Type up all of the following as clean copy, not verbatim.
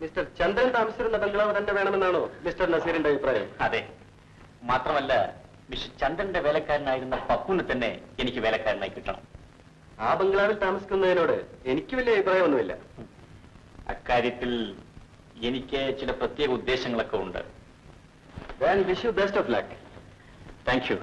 Mister ചന്ദ്രൻ താമസിച്ചിരുന്ന ബംഗ്ലാവ് തന്നെ വേണമെന്നാണോ mister നസീറിന്റെ അഭിപ്രായം? അതെ. മാത്രമല്ല മിസ്റ്റർ ചന്ദ്രന്റെ വേലക്കാരനായിരുന്ന പപ്പുവിന് തന്നെ എനിക്ക് വേലക്കാരനായി കിട്ടണം. ആ ബംഗ്ലാവിൽ താമസിക്കുന്നതിനോട് എനിക്ക് വലിയ അഭിപ്രായമൊന്നുമില്ല. അക്കാര്യത്തിൽ എനിക്ക് ചില പ്രത്യേക ഉദ്ദേശങ്ങളൊക്കെ ഉണ്ട്. Then wish you best of luck. Thank you.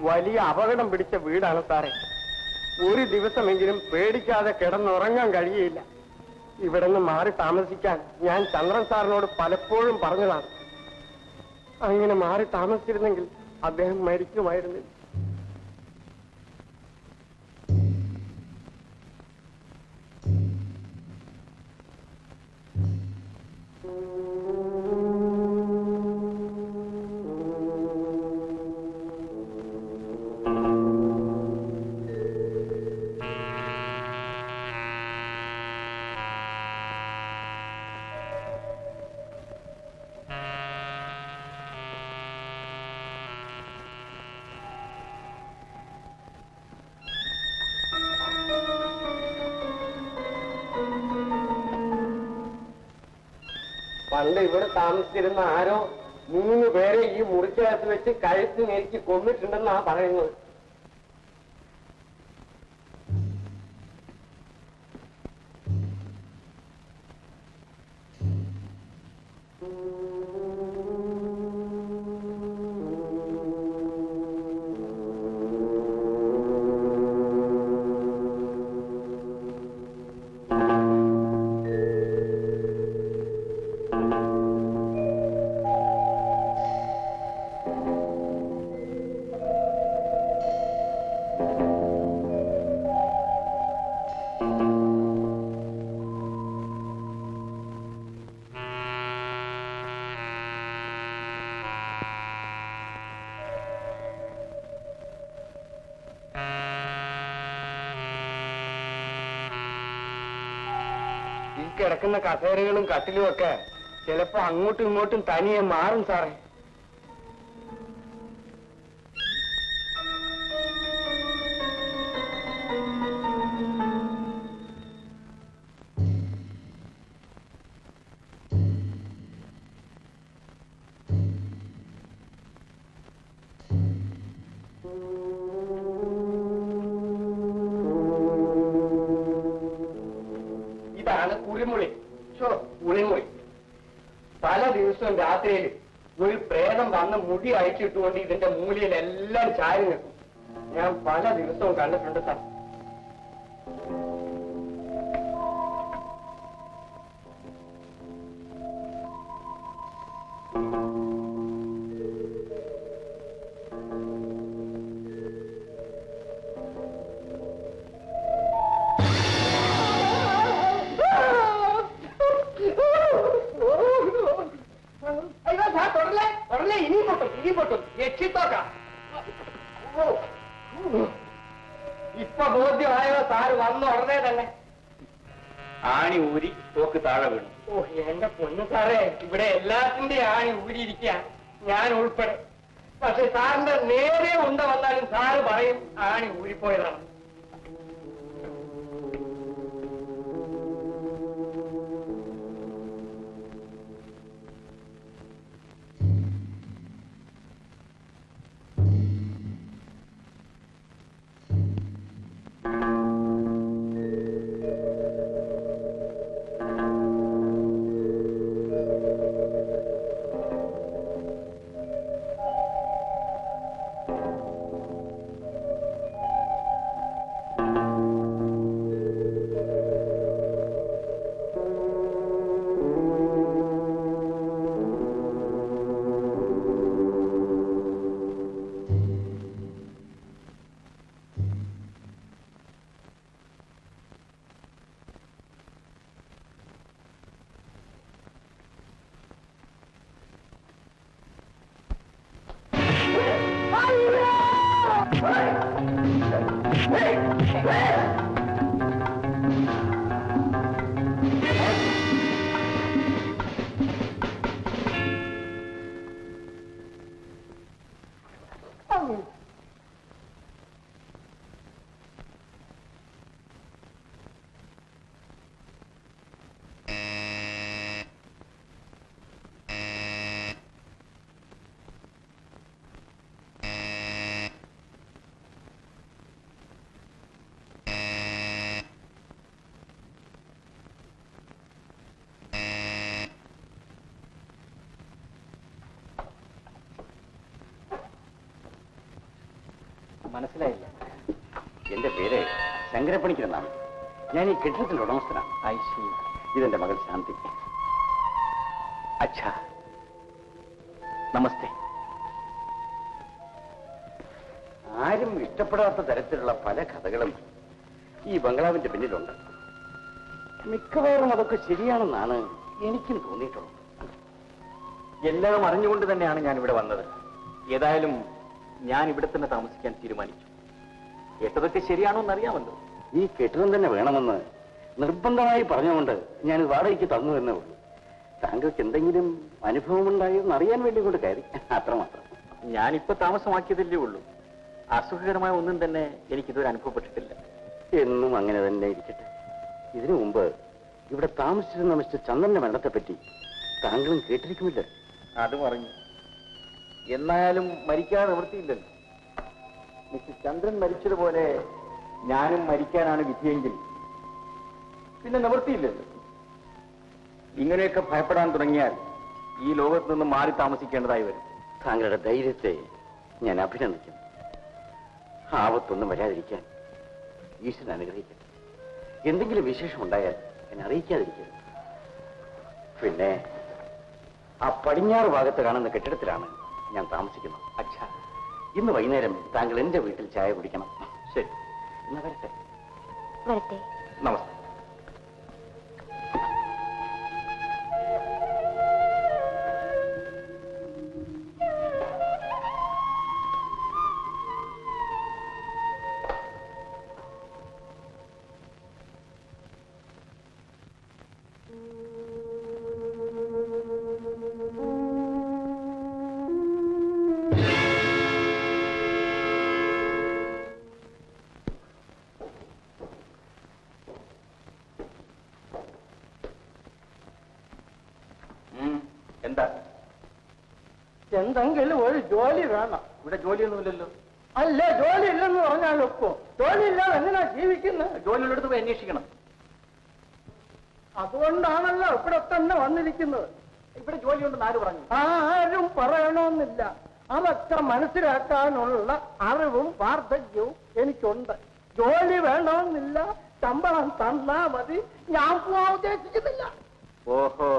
വലിയ അപകടം പിടിച്ച വീടാണ് സാറേ. ഒരു ദിവസമെങ്കിലും പേടിക്കാതെ കിടന്നുറങ്ങാൻ കഴിയില്ല. ഇവിടെ നിന്ന് മാറി താമസിക്കാൻ ഞാൻ ചന്ദ്രൻ സാറിനോട് പലപ്പോഴും പറഞ്ഞതാണ്. അങ്ങനെ മാറി താമസിച്ചിരുന്നെങ്കിൽ അദ്ദേഹം മരിക്കുമായിരുന്നില്ല. പണ്ട് ഇവിടെ താമസിച്ചിരുന്ന ആരോ 3 പേരെ ഈ മുറിക്കകത്ത് വെച്ച് കഴുത്ത് ഞെരിച്ച് കൊന്നിട്ടുണ്ടെന്നാ പറയുന്നത്. കിടക്കുന്ന കസേരകളും കട്ടിലും ഒക്കെ ചിലപ്പോ അങ്ങോട്ടും ഇങ്ങോട്ടും തനിയെ മാറും സാറേ. കുളിമുറി. കുളിമുറി പല ദിവസവും രാത്രിയിൽ ഒരു പ്രേതം വന്ന് മുടി അയച്ചിട്ടുകൊണ്ട് ഇതിന്റെ മൂലയിലെല്ലാം ചാരി നിൽക്കും. ഞാൻ പല ദിവസവും കണ്ടിട്ടുണ്ട് സാർ. രക്ഷിത്തോക്കാം. ഇപ്പൊ ബോധ്യമായോ സാറ് വന്ന ഉടനെ തന്നെ? ആണി ഊരി തോക്ക് താഴെ വീണു. ഓ എന്റെ പൊന്നു സാറേ, ഇവിടെ എല്ലാത്തിന്റെ ആണി ഊരിയിരിക്കുക, ഞാൻ ഉൾപ്പെടെ. പക്ഷെ സാറിന്റെ നേരെ ഉണ്ട വന്നാലും സാറ് പറയും ആണി ഊരിപ്പോയതാണ്. മനസ്സിലായില്ല. എന്റെ പേര് ശങ്കരപ്പണിക്കരെന്നാണ്. ഞാൻ ഈ കെട്ടിടത്തിന്റെ ഉടമസ്ഥനാണ്. ഐശി, ഇതെന്റെ മകൾ ശാന്തി. അച്ഛാ, നമസ്തേ. ആരും ഇഷ്ടപ്പെടാത്ത തരത്തിലുള്ള പല കഥകളും ഈ ബംഗ്ലാവിന്റെ പിന്നിലുണ്ട്. മിക്കവാറും അതൊക്കെ ശരിയാണെന്നാണ് എനിക്കും തോന്നിയിട്ടുള്ളത്. എല്ലാം അറിഞ്ഞുകൊണ്ട് തന്നെയാണ് ഞാൻ ഇവിടെ വന്നത്. ഏതായാലും ഞാൻ ഇവിടെ തന്നെ താമസിക്കാൻ തീരുമാനിച്ചു. കേട്ടതൊക്കെ ശരിയാണോ എന്നറിയാമല്ലോ. ഈ കെട്ടിടം തന്നെ വേണമെന്ന് നിർബന്ധമായി പറഞ്ഞുകൊണ്ട് ഞാൻ വാടകയ്ക്ക് തന്നു എന്നേ ഉള്ളൂ. താങ്കൾക്ക് എന്തെങ്കിലും അനുഭവമുണ്ടായോ എന്നറിയാൻ വേണ്ടി കൊണ്ട് കയറി, അത്രമാത്രം. ഞാനിപ്പോ താമസമാക്കിയതല്ലേ ഉള്ളൂ. അസുഖകരമായ ഒന്നും തന്നെ എനിക്കിതുവരെ അനുഭവപ്പെട്ടിട്ടില്ല. എന്നും അങ്ങനെ തന്നെ ഇരിക്കട്ടെ. ഇതിനു മുമ്പ് ഇവിടെ താമസിച്ചിരുന്ന മിസ്റ്റർ ചന്ദ്രന്റെ മരണത്തെപ്പറ്റി താങ്കളും കേട്ടിരിക്കുമില്ല? അത് പറഞ്ഞു. എന്നാലും മരിക്കാതെ നിവൃത്തിയില്ലല്ലോ. മിസ്റ്റർ ചന്ദ്രൻ മരിച്ചതുപോലെ ഞാനും മരിക്കാനാണ് വിധിയെങ്കിൽ പിന്നെ നിവൃത്തിയില്ലല്ലോ. ഇങ്ങനെയൊക്കെ ഭയപ്പെടാൻ തുടങ്ങിയാൽ ഈ ലോകത്ത് നിന്ന് മാറി താമസിക്കേണ്ടതായി വരും. താങ്കളുടെ ധൈര്യത്തെ ഞാൻ അഭിനന്ദിക്കുന്നു. ആപത്തൊന്നും വരാതിരിക്കാൻ ഈശ്വരൻ അനുഗ്രഹിക്കട്ടെ. എന്തെങ്കിലും വിശേഷം ഉണ്ടായാൽ എന്നെ അറിയിക്കാതിരിക്കരുത്. പിന്നെ ആ പടിഞ്ഞാറ് ഭാഗത്ത് കാണുന്ന കെട്ടിടത്തിലാണ് ഞാൻ താമസിക്കുന്നത്. അച്ഛാ, ഇന്ന് വൈകുന്നേരം താങ്കൾ എന്റെ വീട്ടിൽ ചായ കുടിക്കണം. ശരി, എന്നാ വരട്ടെ. വരട്ടെ. നമസ്തേ. എന്താ? എന്തെങ്കിലും ഒരു ജോലി വേണം. ഇവിടെ ജോലിയൊന്നുമില്ലല്ലോ. അല്ല, ജോലി ഇല്ലെന്ന് പറഞ്ഞാൽ ഒപ്പോ? ജോലി ഇല്ലാതെ എങ്ങനെയാ ജീവിക്കുന്നത്? ജോലിയുള്ളിടത്ത് പോയി അന്വേഷിക്കണം. അതുകൊണ്ടാണല്ലോ ഇവിടെ തന്നെ വന്നിരിക്കുന്നത്. ഇവിടെ ജോലിയുണ്ടെന്ന് ആര് പറഞ്ഞു? ആരും പറയണമെന്നില്ല. അതൊക്കെ മനസ്സിലാക്കാനുള്ള അറിവും വാർദ്ധക്യവും എനിക്കുണ്ട്. ജോലി വേണമെന്നില്ല, ശമ്പളം തന്നാ മതി. ഞാൻ പോവാൻ ഉദ്ദേശിക്കുന്നില്ല. ഓഹോ,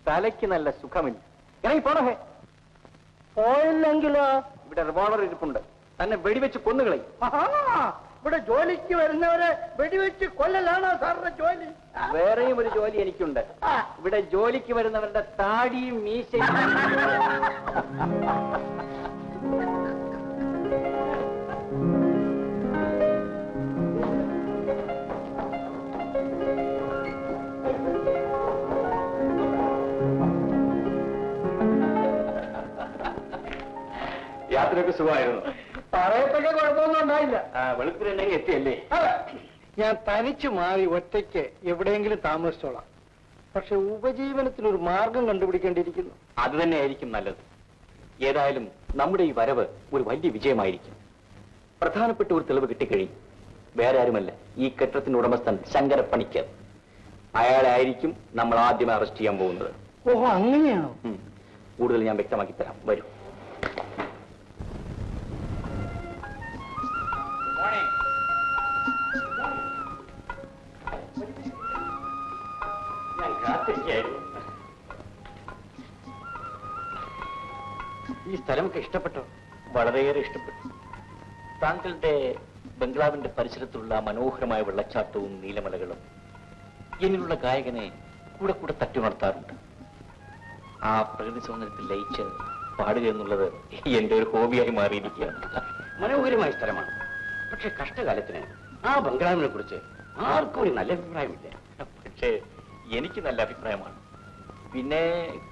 തലയ്ക്ക് നല്ല സുഖമില്ല. ഇറങ്ങി പോണേ. പോയില്ലെങ്കിലോ? ഇവിടെ റിവോൾവർ ഇരിപ്പുണ്ട്, തന്നെ വെടിവെച്ച് കൊന്നുകളയും. ഇവിടെ ജോലിക്ക് വരുന്നവരെ വെടിവെച്ച് കൊല്ലലാണോ സാറിന്റെ ജോലി? വേറെയും ഒരു ജോലി എനിക്കുണ്ട്. ഇവിടെ ജോലിക്ക് വരുന്നവരുടെ താടിയും മീശയും യാത്രയൊക്കെ സുഖമായിരുന്നു. പറയത്തൊക്കെ കുഴപ്പമൊന്നും ഉണ്ടായില്ല. വെളുപ്പിനുണ്ടെങ്കിൽ എത്തിയല്ലേ? ഞാൻ തനിച്ചു മാറി ഒറ്റയ്ക്ക് എവിടെയെങ്കിലും താമസിച്ചോളാം. പക്ഷെ ഉപജീവനത്തിനൊരു മാർഗം കണ്ടുപിടിക്കേണ്ടിയിരിക്കുന്നു. അത് തന്നെയായിരിക്കും നല്ലത്. ഏതായാലും നമ്മുടെ ഈ വരവ് ഒരു വലിയ വിജയമായിരിക്കും. പ്രധാനപ്പെട്ട ഒരു തെളിവ് കിട്ടിക്കഴിയും. വേറെ ആരുമല്ല, ഈ കെട്ടിടത്തിന്റെ ഉടമസ്ഥൻ ശങ്കരപ്പണിക്കർ. അയാളെ ആയിരിക്കും നമ്മൾ ആദ്യം അറസ്റ്റ് ചെയ്യാൻ പോകുന്നത്. ഓഹോ, അങ്ങനെയാണോ? കൂടുതൽ ഞാൻ വ്യക്തമാക്കി തരാം. വരൂ. ഞാൻ കാത്തിരിക്കുകയായിരുന്നു. ഈ സ്ഥലമൊക്കെ ഇഷ്ടപ്പെട്ടോ? വളരെയേറെ ഇഷ്ടപ്പെട്ടു. താങ്കളുടെ ബംഗ്ലാവിന്റെ പരിസരത്തുള്ള മനോഹരമായ വെള്ളച്ചാട്ടവും നീലമലകളും എന്നിലുള്ള ഗായകനെ കൂടെ കൂടെ തട്ടിയുണർത്താറുണ്ട്. ആ പ്രകൃതി സൗന്ദര്യത്തിൽ ലയിച്ച് പാടുക എന്നുള്ളത് എന്റെ ഒരു ഹോബിയായി മാറിയിരിക്കുകയാണ്. മനോഹരമായ സ്ഥലമാണ്. പക്ഷെ കഷ്ടകാലത്തിന് ആ ബംഗ്ലാവിനെ കുറിച്ച് ആർക്കും ഒരു നല്ല അഭിപ്രായമില്ല. പക്ഷേ എനിക്ക് നല്ല അഭിപ്രായമാണ്. പിന്നെ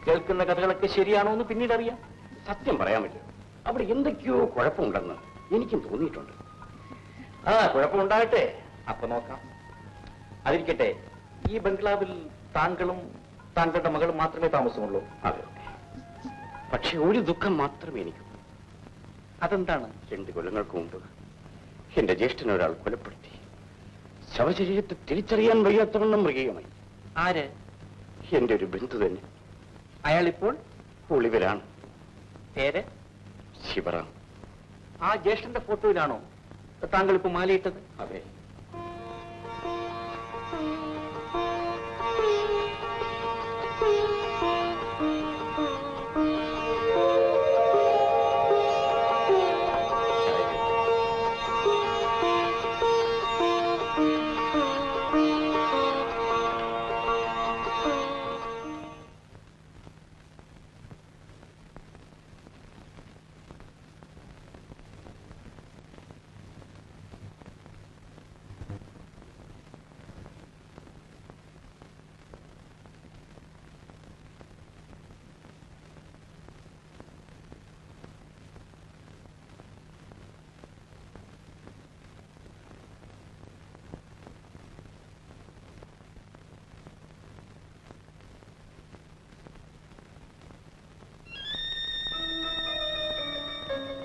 കേൾക്കുന്ന കഥകളൊക്കെ ശരിയാണോ എന്ന് പിന്നീട് അറിയാം. സത്യം പറയാമല്ലോ, അവിടെ എന്തൊക്കെയോ കുഴപ്പമുണ്ടെന്ന് എനിക്കും തോന്നിയിട്ടുണ്ട്. കുഴപ്പമുണ്ടാകട്ടെ, അപ്പൊ നോക്കാം. അതിരിക്കട്ടെ, ഈ ബംഗ്ലാവിൽ താങ്കളും താങ്കളുടെ മകളും മാത്രമേ താമസമുള്ളൂ? അതെ. പക്ഷെ ഒരു ദുഃഖം മാത്രമേ എനിക്കുള്ളൂ. അതെന്താണ്? 2 കൊല്ലങ്ങൾക്ക് മുമ്പ് എന്റെ ജ്യേഷ്ഠനെ ഒരാൾ കൊലപ്പെടുത്തി. ശവശരീരത്തെ തിരിച്ചറിയാൻ വയ്യാത്തവണ്ണം മൃഗീയമായി. ആര്? എന്റെ ഒരു ബന്ധു തന്നെ. അയാളിപ്പോൾ ഒളിവിലാണ്. പേര്? ശിവറാം. ആ ജ്യേഷ്ഠന്റെ ഫോട്ടോയിലാണോ താങ്കൾ ഇപ്പൊ മാലയിട്ടത്? അതെ.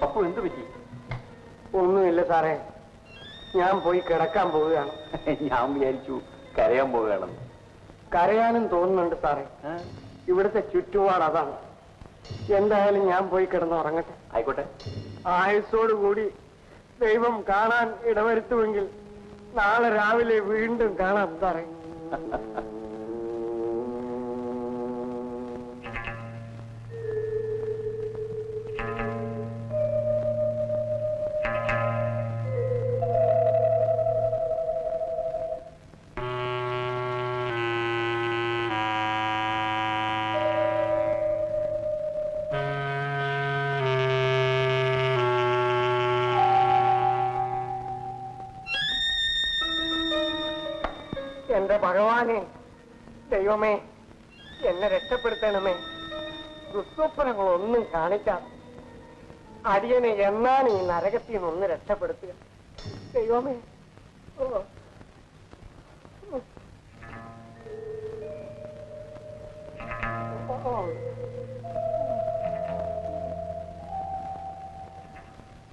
അപ്പൊ എന്ത് പറ്റി? ഒന്നുമില്ല സാറേ, ഞാൻ പോയി കിടക്കാൻ പോവുകയാണ്. ഞാൻ വിചാരിച്ചു കരയാൻ പോവുകയാണെന്ന്. കരയാനും തോന്നുന്നുണ്ട് സാറേ. ഇവിടുത്തെ ചുറ്റുപാട് അതാണ്. എന്തായാലും ഞാൻ പോയി കിടന്ന് ഉറങ്ങട്ടെ. ആയിക്കോട്ടെ. ആയുസ്സോടുകൂടി ദൈവം കാണാൻ ഇടവരുത്തുമെങ്കിൽ നാളെ രാവിലെ വീണ്ടും കാണാം സാറേ. എന്റെ ഭഗവാനെ, ദൈവമേ, എന്നെ രക്ഷപ്പെടുത്തണമേ. ദുസ്വപ്നങ്ങളൊന്നും കാണിക്കാം. അടിയനെ എന്നാണ് ഈ നരകത്തിൽ നിന്നൊന്ന് രക്ഷപ്പെടുത്തുക. ദൈവമേ. ഓ